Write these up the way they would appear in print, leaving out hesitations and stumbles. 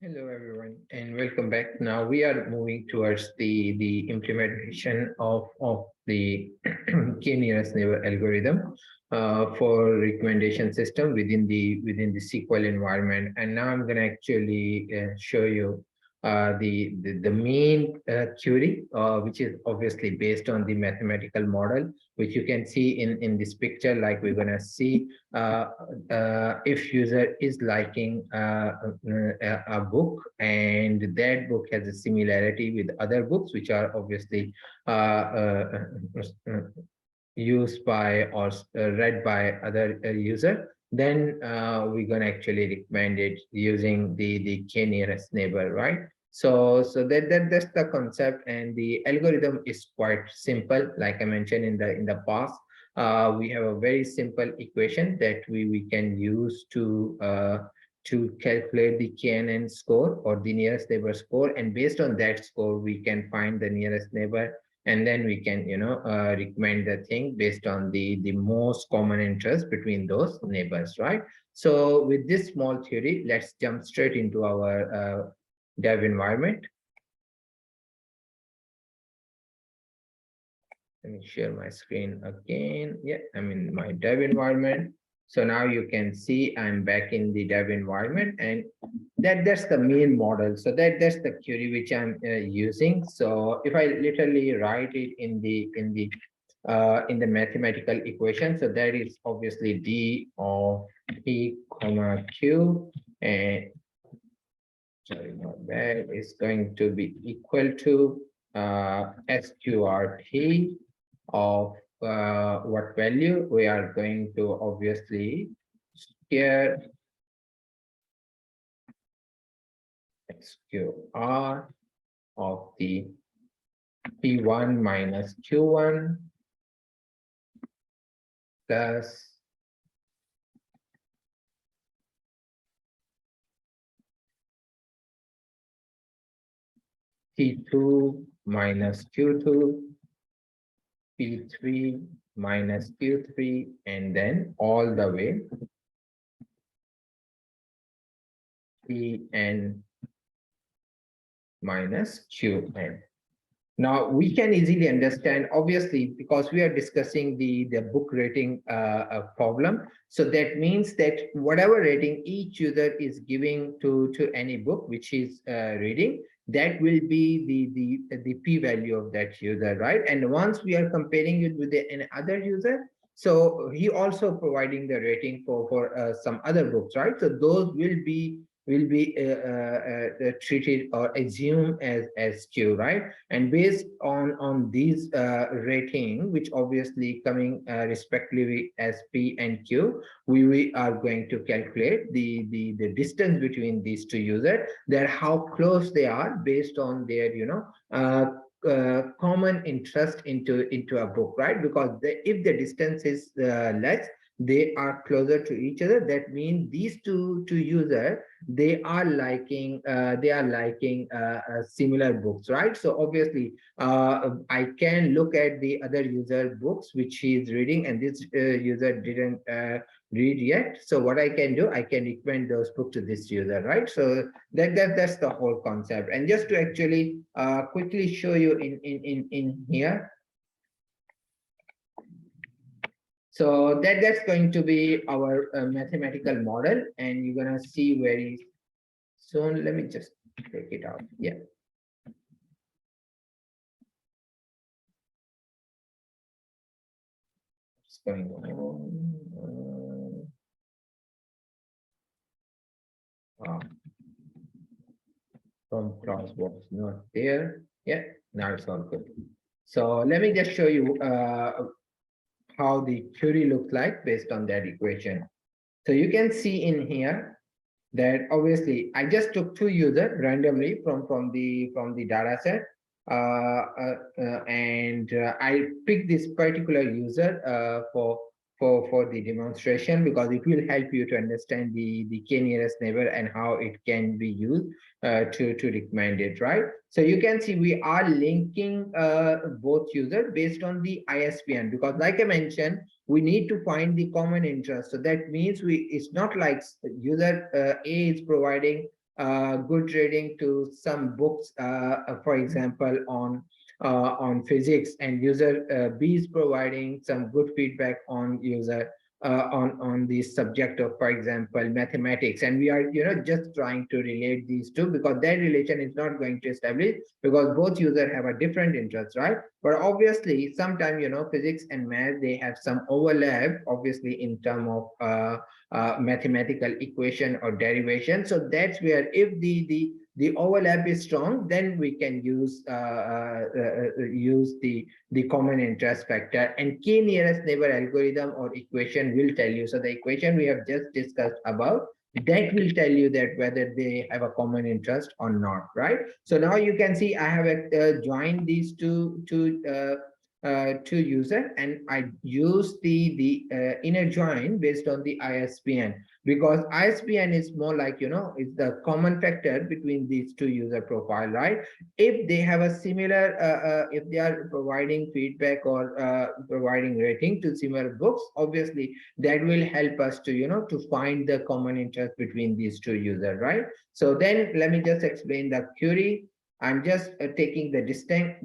Hello everyone and welcome back. Now we are moving towards the implementation of the k-nearest neighbor algorithm for recommendation system within the SQL environment. And now I'm going to actually show you the main query, which is obviously based on the mathematical model, which you can see in this picture. Like we're going to see if user is liking a book and that book has a similarity with other books which are obviously used by or read by other user, then we're going to actually recommend it using the k nearest neighbor, right? So that's the concept, and the algorithm is quite simple. Like I mentioned in the past, we have a very simple equation that we can use to calculate the KNN score or the nearest neighbor score, and based on that score we can find the nearest neighbor, and then we can recommend the thing based on the most common interest between those neighbors, right? So with this small theory, let's jump straight into our dev environment. Let me share my screen again. Yeah, I'm in my dev environment. So now you can see I'm back in the dev environment, and that's the main model. So that's the query which I'm using. So if I literally write it in the mathematical equation, so that is obviously d of p comma q, and sorry, not bad, is going to be equal to sqrt of what value we are going to obviously here sqr of the p1 minus q1 plus p2 minus q2 p3 minus q3, and then all the way pn minus qn. Now we can easily understand, obviously, because we are discussing the book rating problem. So that means that whatever rating each user is giving to any book which is reading, that will be the p-value of that user, right? And once we are comparing it with an other user, so he also providing the rating for some other books, right? So those will be treated or assumed as q, right? And based on these rating, which obviously coming respectively as p and q, we are going to calculate the distance between these two users, that how close they are based on their common interest into a book, right? Because if the distance is less, they are closer to each other. That means these two users, they are liking similar books, right? So obviously I can look at the other user books which he is reading, and this user didn't read yet. So what I can do, I can recommend those books to this user, right? So that's the whole concept. And just to actually quickly show you in here, so that's going to be our mathematical model, and you're gonna see very soon. Let me just take it out. Yeah. What's going on? From class was not there. Yeah, now it's all good. So let me just show you how the query looks like based on that equation. So you can see in here that obviously I just took two users randomly from the data set, and I picked this particular user for the demonstration, because it will help you to understand the k nearest neighbor and how it can be used to recommend it, right? So you can see we are linking both users based on the ISBN, because like I mentioned, we need to find the common interest. So that means it's not like user A is providing good rating to some books, for example, on physics, and user B is providing some good feedback on user on the subject of, for example, mathematics, and we are just trying to relate these two, because that relation is not going to establish, because both users have a different interest, right? But obviously sometimes physics and math, they have some overlap, obviously, in term of mathematical equation or derivation. So that's where, if the overlap is strong, then we can use the common interest factor, and k nearest neighbor algorithm or equation will tell you. So the equation we have just discussed above, that will tell you that whether they have a common interest or not, right? So now you can see I have joined these two user, and I use the inner join based on the ISBN, because ISBN is more like it's the common factor between these two user profile, right? If they have a similar if they are providing feedback or providing rating to similar books, obviously that will help us to to find the common interest between these two users, right? So then let me just explain the query. I'm just taking the distinct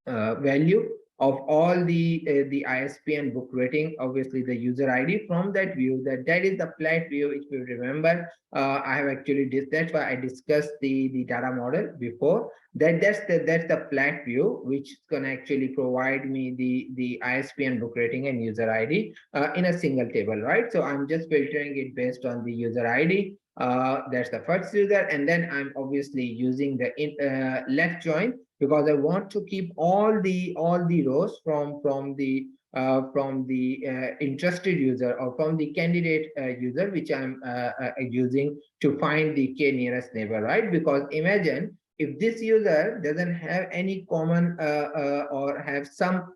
value of all the ISBN book rating, obviously the user ID. From that view, that is the flat view. If you remember, I have actually that's why I discussed the data model before. That's the flat view, which is gonna actually provide me the ISBN book rating and user ID in a single table, right? So I'm just filtering it based on the user ID. That's the first user, and then I'm obviously using the left join, because I want to keep all the rows from the interested user, or from the candidate user, which I'm using to find the k nearest neighbor, right? Because imagine if this user doesn't have any common or have some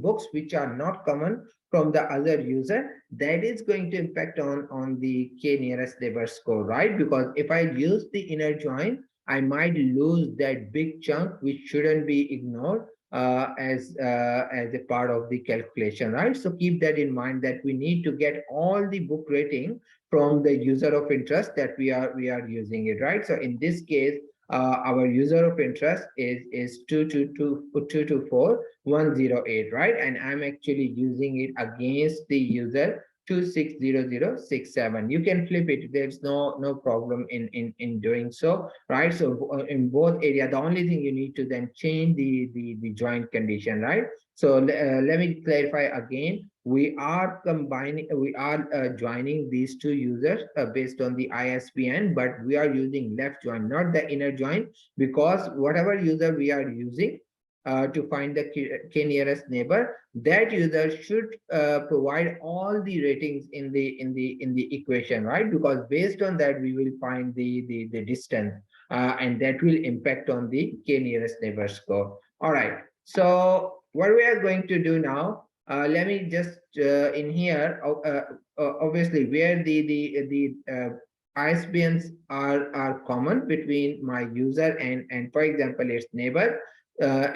books which are not common from the other user, that is going to impact on the k nearest neighbor score, right? Because if I use the inner join, I might lose that big chunk, which shouldn't be ignored as a part of the calculation, right? So keep that in mind, that we need to get all the book rating from the user of interest that we are using it, right? So in this case, our user of interest is 2242108, right? And I'm actually using it against the user 260067. You can flip it. There's no problem in doing so, right? So in both area, the only thing you need to then change the joint condition, right? So let me clarify again. We are joining these two users based on the ISBN, but we are using left join, not the inner join, because whatever user we are using to find the k nearest neighbor, that user should provide all the ratings in the equation, right? Because based on that we will find the distance, and that will impact on the k nearest neighbor score. All right, so what we are going to do now, let me just in here, obviously where the ISBNs are common between my user and for example its neighbor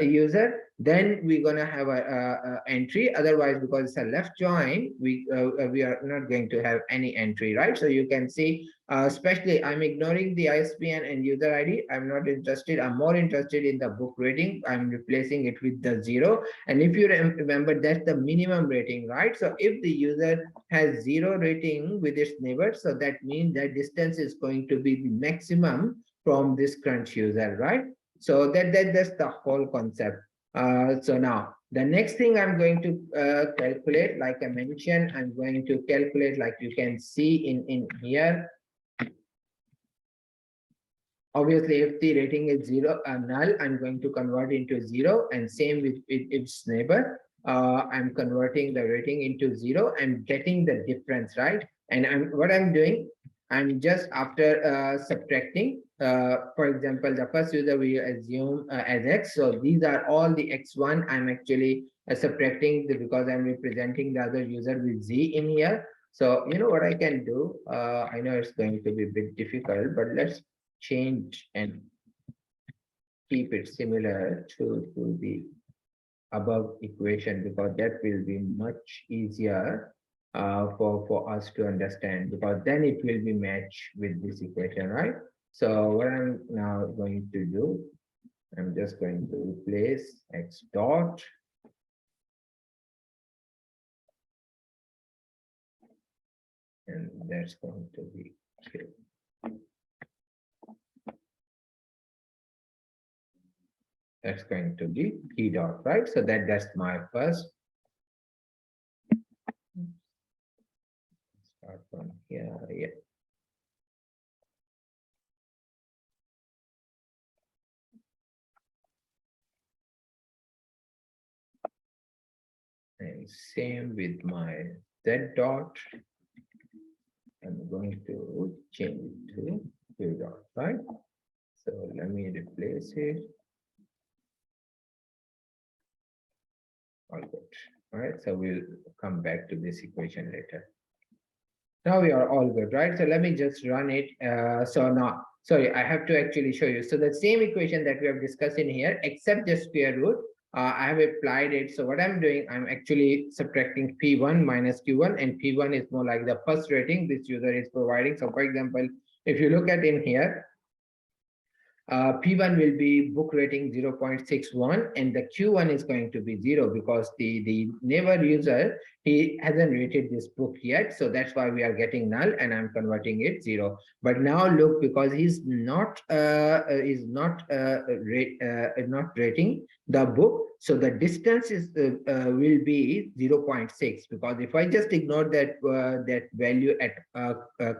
user, then we're gonna have a entry. Otherwise, because it's a left join, we are not going to have any entry, right? So you can see, especially I'm ignoring the ISBN and user ID. I'm not interested. I'm more interested in the book rating. I'm replacing it with the 0. And if you remember, that's the minimum rating, right? So if the user has 0 rating with its neighbor, so that means that distance is going to be the maximum from this crunch user, right? So that's the whole concept. So now the next thing I'm going to calculate, like I mentioned, I'm going to calculate, like you can see in here. Obviously, if the rating is 0 null, I'm going to convert into 0, and same with its neighbor. I'm converting the rating into 0 and getting the difference, right? And what I'm doing, I'm just after subtracting. For example, the first user we assume as x. So these are all the x1. I'm actually subtracting because I'm representing the other user with z in here. So you know what I can do. I know it's going to be a bit difficult, but let's change and keep it similar to the above equation, because that will be much easier for us to understand, because then it will be matched with this equation, right? So what I'm now going to do, I'm just going to replace x dot, and that's going to be q. That's going to be p dot, right? So that's my first. Start from here, yeah. And same with my z dot. I'm going to change it to q dot, right? So let me replace it. All good. All right. So we'll come back to this equation later. Now we are all good, right? So let me just run it. So now, sorry, I have to actually show you. So the same equation that we have discussed in here, except the square root, I have applied it. So what I'm doing, I'm actually subtracting P1 minus Q1, and P1 is more like the first rating this user is providing. So for example, if you look at in here, P1 will be book rating 0.61, and the Q1 is going to be 0 because the neighbor user, he hasn't rated this book yet. So that's why we are getting null, and I'm converting it 0. But now look, because he's not not rating the book, so the distance is will be 0.6, because if I just ignore that value at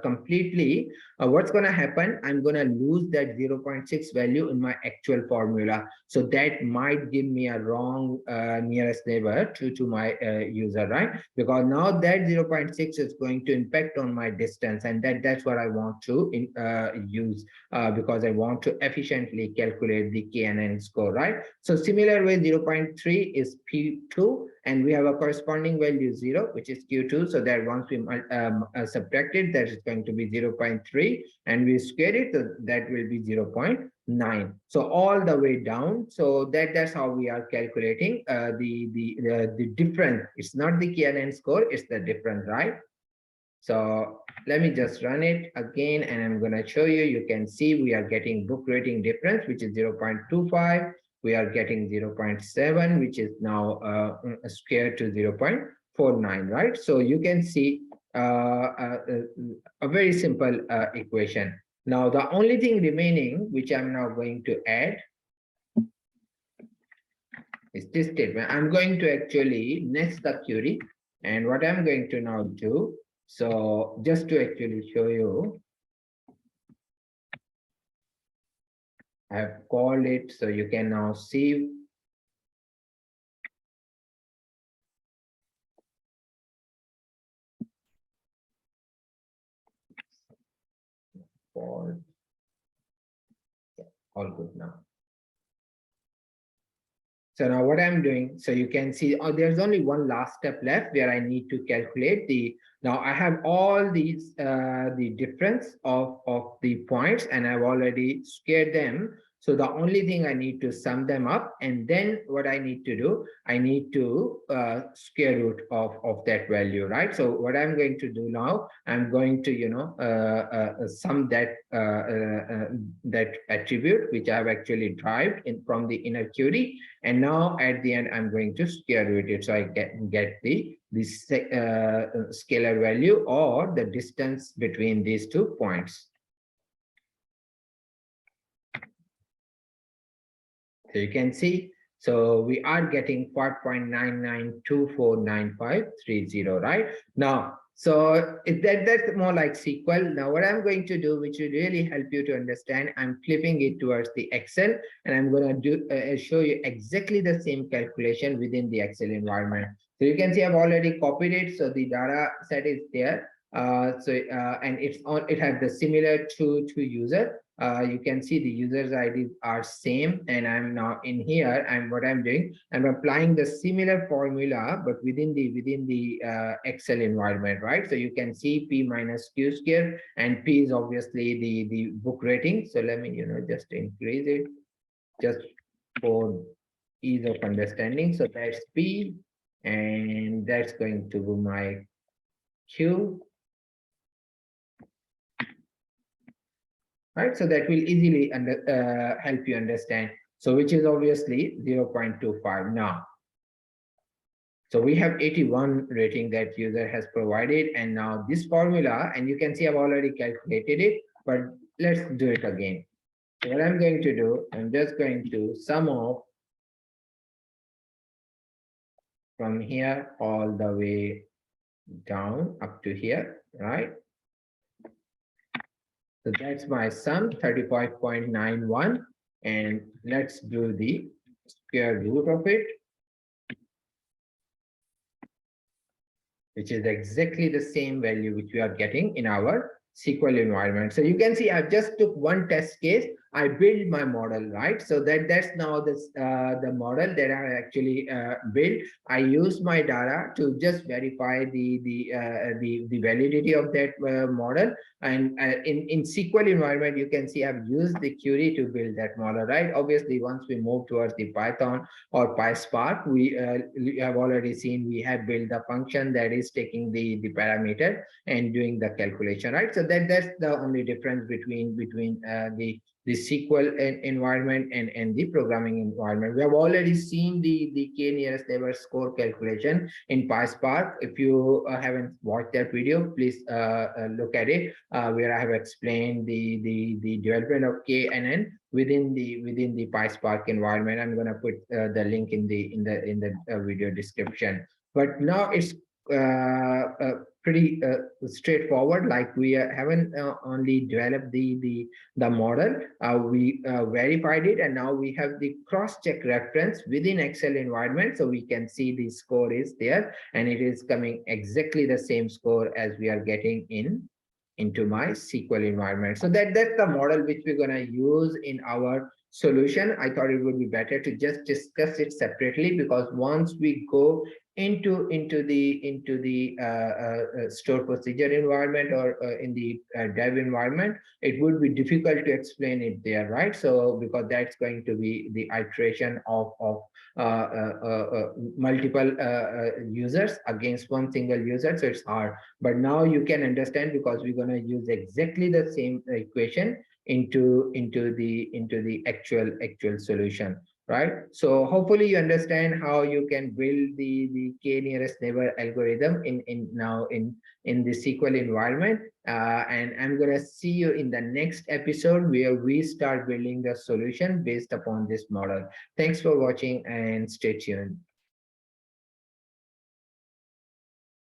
completely, what's going to happen, I'm going to lose that 0.6 value in my actual formula. So that might give me a wrong nearest neighbor to my user, right? Because now that 0.6 is going to impact on my distance, and that's what I want to use, because I want to efficiently calculate the KNN score, right? So similar way, 0.3 is P2, and we have a corresponding value 0, which is Q2. So that once we subtract it, that is going to be 0.3, and we square it, so that will be 0.9. So all the way down. So that's how we are calculating the difference. It's not the KNN score, it's the difference, right? So let me just run it again, and I'm going to show you. You can see we are getting book rating difference, which is 0.25. We are getting 0.7, which is now squared to 0.49, right? So you can see a very simple equation. Now, the only thing remaining, which I'm now going to add, is this statement. I'm going to actually next the query, and what I'm going to now do, so just to actually show you, I have called it, so you can now see. For all good now. So now what I'm doing, so you can see, oh, there's only one last step left where I need to calculate the, now I have all these, the difference of the points, and I've already squared them. So the only thing I need to sum them up, and then what I need to do, I need to square root of that value, right? So what I'm going to do now, I'm going to, sum that attribute, which I've actually derived in from the inner query. And now at the end, I'm going to square root it. So I get the scalar value, or the distance between these 2 points. So you can see, so we are getting 4.99249530, right? Now, so that's more like SQL. Now, what I'm going to do, which will really help you to understand, I'm flipping it towards the Excel, and I'm going to do show you exactly the same calculation within the Excel environment. So you can see I've already copied it. So the data set is there. And it's on. It has the similar to user. You can see the users IDs are same, and I'm now in here. And what I'm doing, I'm applying the similar formula, but within the Excel environment, right? So you can see P minus Q square, and P is obviously the book rating. So let me just increase it just for ease of understanding. So that's P, and that's going to be my Q, right? So that will easily help you understand. So which is obviously 0.25 now. So we have 81 rating that user has provided, and now this formula, and you can see I've already calculated it, but let's do it again. So what I'm going to do, I'm just going to sum of from here all the way down up to here, right? So that's my sum, 35.91, and let's do the square root of it, which is exactly the same value which we are getting in our SQL environment. So you can see I just took one test case, I built my model, right? So that's now this the model that I actually built. I used my data to just verify the validity of that model. And in SQL environment, you can see I've used the query to build that model, right? Obviously, once we move towards the Python or PySpark, we have already seen we have built the function that is taking the parameter and doing the calculation, right? So that's the only difference between the SQL environment and the programming environment. We have already seen the k nearest neighbor score calculation in PySpark. If you haven't watched that video, please look at it, where I have explained the development of k and n within the PySpark environment. I'm going to put the link in the video description. But now it's pretty straightforward. Like we haven't only developed the model, we verified it, and now we have the cross-check reference within Excel environment, so we can see the score is there, and it is coming exactly the same score as we are getting into my SQL environment. So that's the model which we're going to use in our solution. I thought it would be better to just discuss it separately, because once we go into the store procedure environment or in the dev environment, it would be difficult to explain it there, right? So because that's going to be the iteration of multiple users against one single user, so it's hard. But now you can understand, because we're going to use exactly the same equation into the actual solution, right? So hopefully you understand how you can build the k nearest neighbor algorithm in the SQL environment. And I'm going to see you in the next episode, where we start building the solution based upon this model. Thanks for watching, and stay tuned.